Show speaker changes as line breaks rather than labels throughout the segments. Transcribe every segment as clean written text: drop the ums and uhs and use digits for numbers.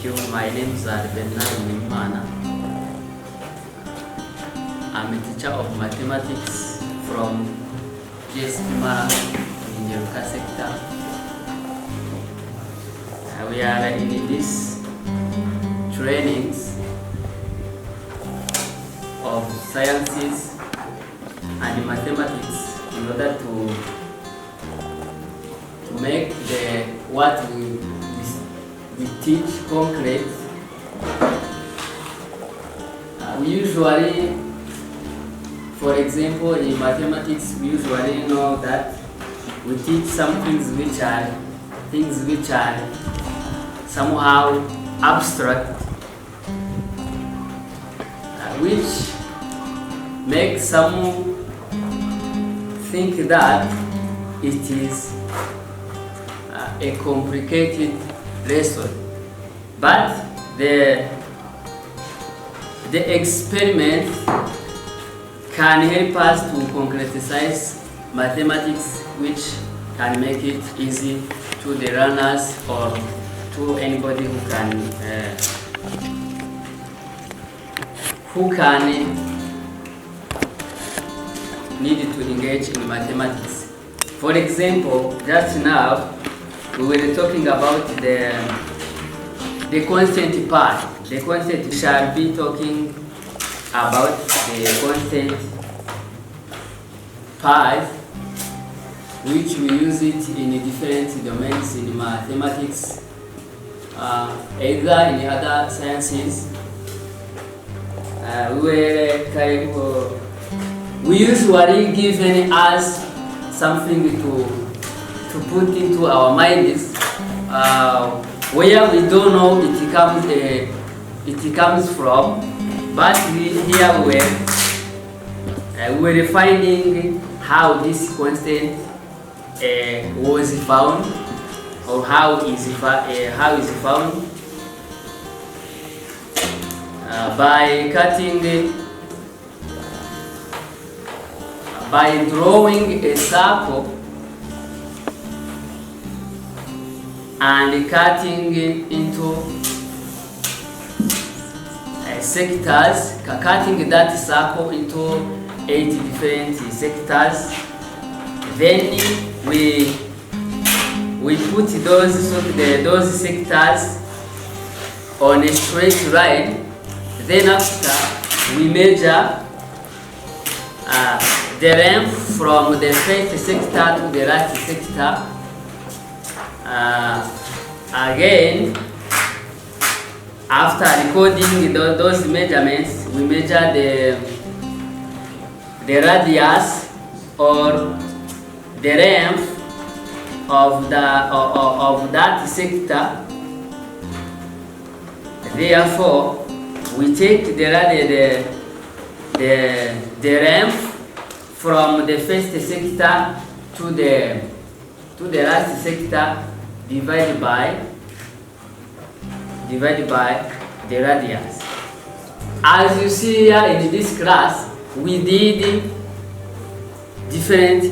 you. My name is Bernard. I'm a teacher of mathematics from GSMA in the REB sector. We are in this trainings of sciences and mathematics in order to make what we teach concrete. We usually, for example, in mathematics, we usually know that we teach some things which are somehow abstract, which make some think that it is a complicated lesson, but the experiment can help us to concretize mathematics, which can make it easy to the learners or to anybody who can need to engage in mathematics. For example, just now we were talking about the constant part. The constant, we shall be talking about the constant part, which we use it in different domains in mathematics, either in other sciences. We usually given us something to put into our minds, where we don't know it comes from, but here we were finding how this constant was found, or how is found by drawing a circle and cutting into sectors, cutting that circle into 8 different sectors. Then we put those sectors on a straight line. Then after, we measure the length from the first sector to the last sector. Again, after recording those measurements, we measure the radius or the length of that sector. Therefore, we take the length from the first sector to the last sector, divided by the radius. As you see here in this class, we did different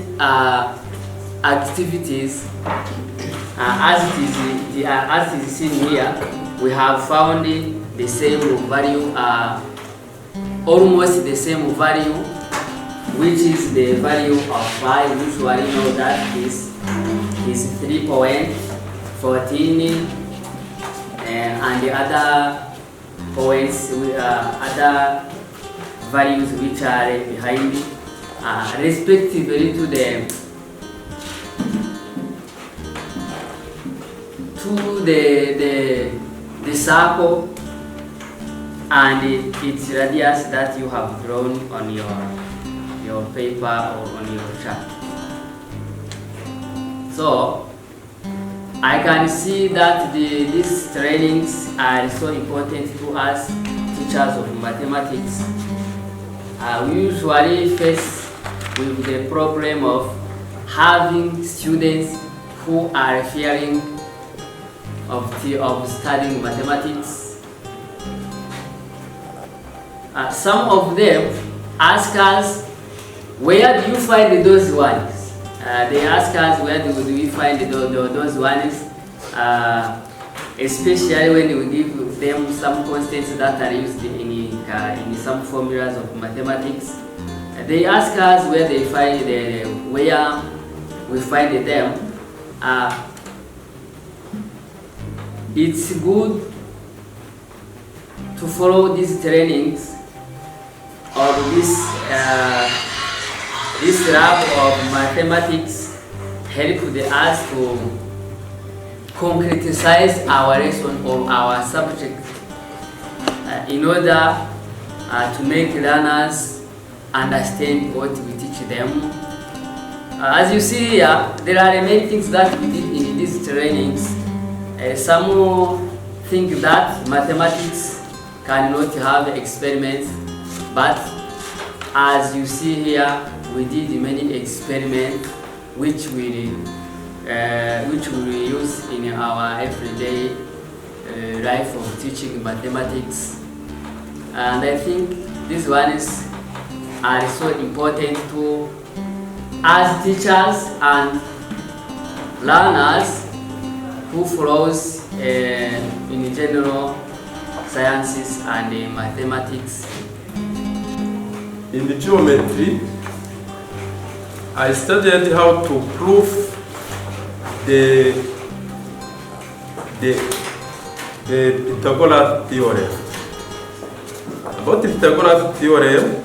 activities. As it is seen here, we have found the same value, almost the same value, which is the value of phi. Usually know that is 3.14, and the other points, other values which are behind it, respectively to the circle and its radius that you have drawn on your paper or on your chart. So I can see that these trainings are so important to us, teachers of mathematics. We usually face with the problem of having students who are fearing of studying mathematics. Some of them ask us, where do you find those ones? They ask us, where do we find those ones? especially when we give them some constants that are used in some formulas of mathematics. They ask us where we find them. It's good to follow these trainings or this lab of mathematics help us to concretize our lesson or our subject in order to make learners understand what we teach them. As you see here, there are many things that we did in these trainings. Some think that mathematics cannot have experiments, but as you see here, we did many experiments which we use in our everyday life of teaching mathematics. And I think these ones are so important to as teachers and learners who follows in general sciences and mathematics.
In the geometry, I studied how to prove the Pythagoras theorem. About the Pythagoras theorem,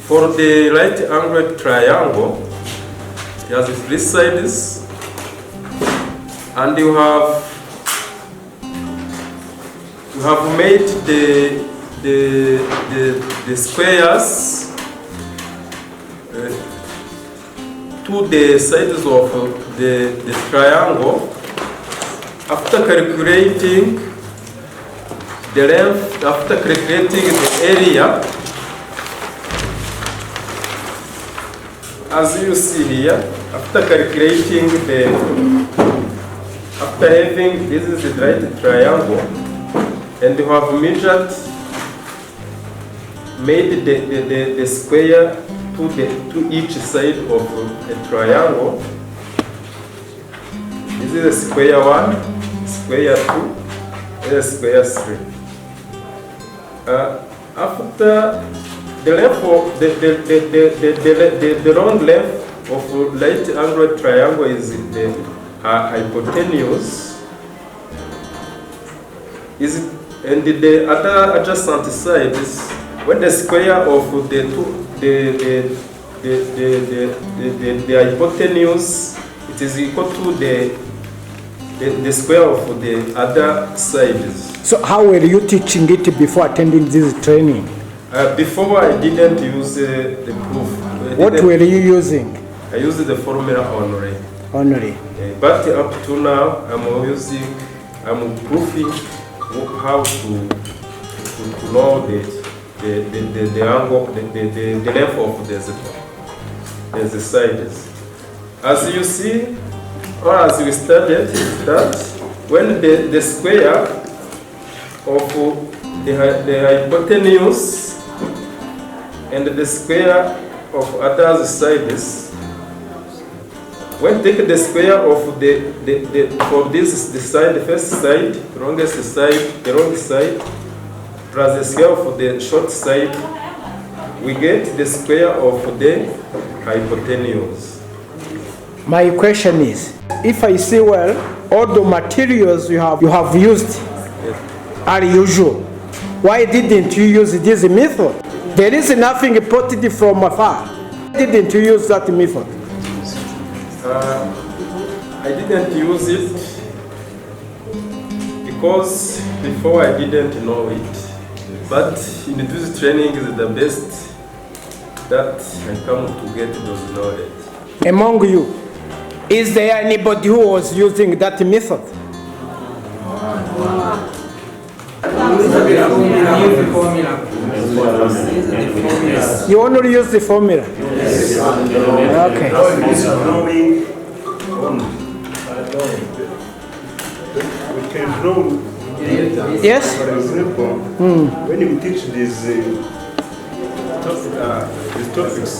for the right-angled triangle, it has 3 sides, and you have made the squares to the sides of the triangle. After calculating the length, after calculating the area, as you see here, after calculating after having, this is the right triangle, and you have made the square to each side of a triangle. This is a square 1, square 2, and square 3. After the length of the long length of right-angled triangle is the hypotenuse, and the other adjacent side is when the square of the hypotenuse, it is equal to the square of the other sides.
So how were you teaching it before attending this training?
Before I didn't use the proof.
What were you using?
I used the formula only.
Only.
But up to now, I'm proving how to know the angle, the length of the sides. As you see, or as we studied, that when the square of the hypotenuse and the square of other sides, when take the square of for this the side, the first side, the longest side, the long side, plus the square of the short side, we get the square of the hypotenuse.
My question is, if I see well, all the materials you have used are usual. Why didn't you use this method? There is nothing imported from afar. Why didn't you use that method?
I didn't use it because before I didn't know it. But in this training is the best that I come to get those knowledge.
Among you, is there anybody who was using that method? You only use the formula?
Yes.
Okay.
We can draw.
Yes?
For example, when you teach these topics,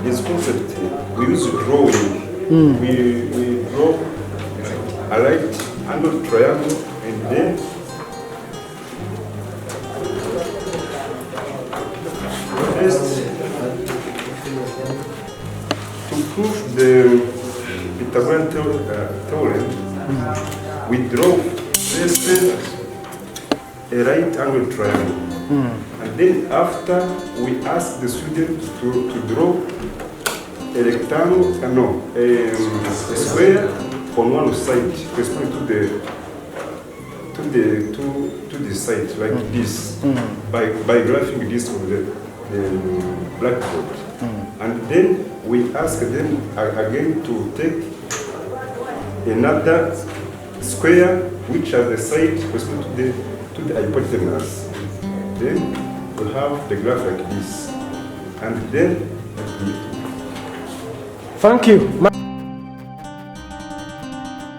this concept, we use drawing. we draw a right angle triangle, and then first to prove the Pythagorean theorem, we draw first a right angle triangle. And then after we ask the student to draw a rectangle, a square on one side, corresponding to the side, like this, by graphing this on the blackboard. And then we ask them again to take another square which has the side corresponding to the hypotenuse. Then we have the graph like this. And then
Thank you.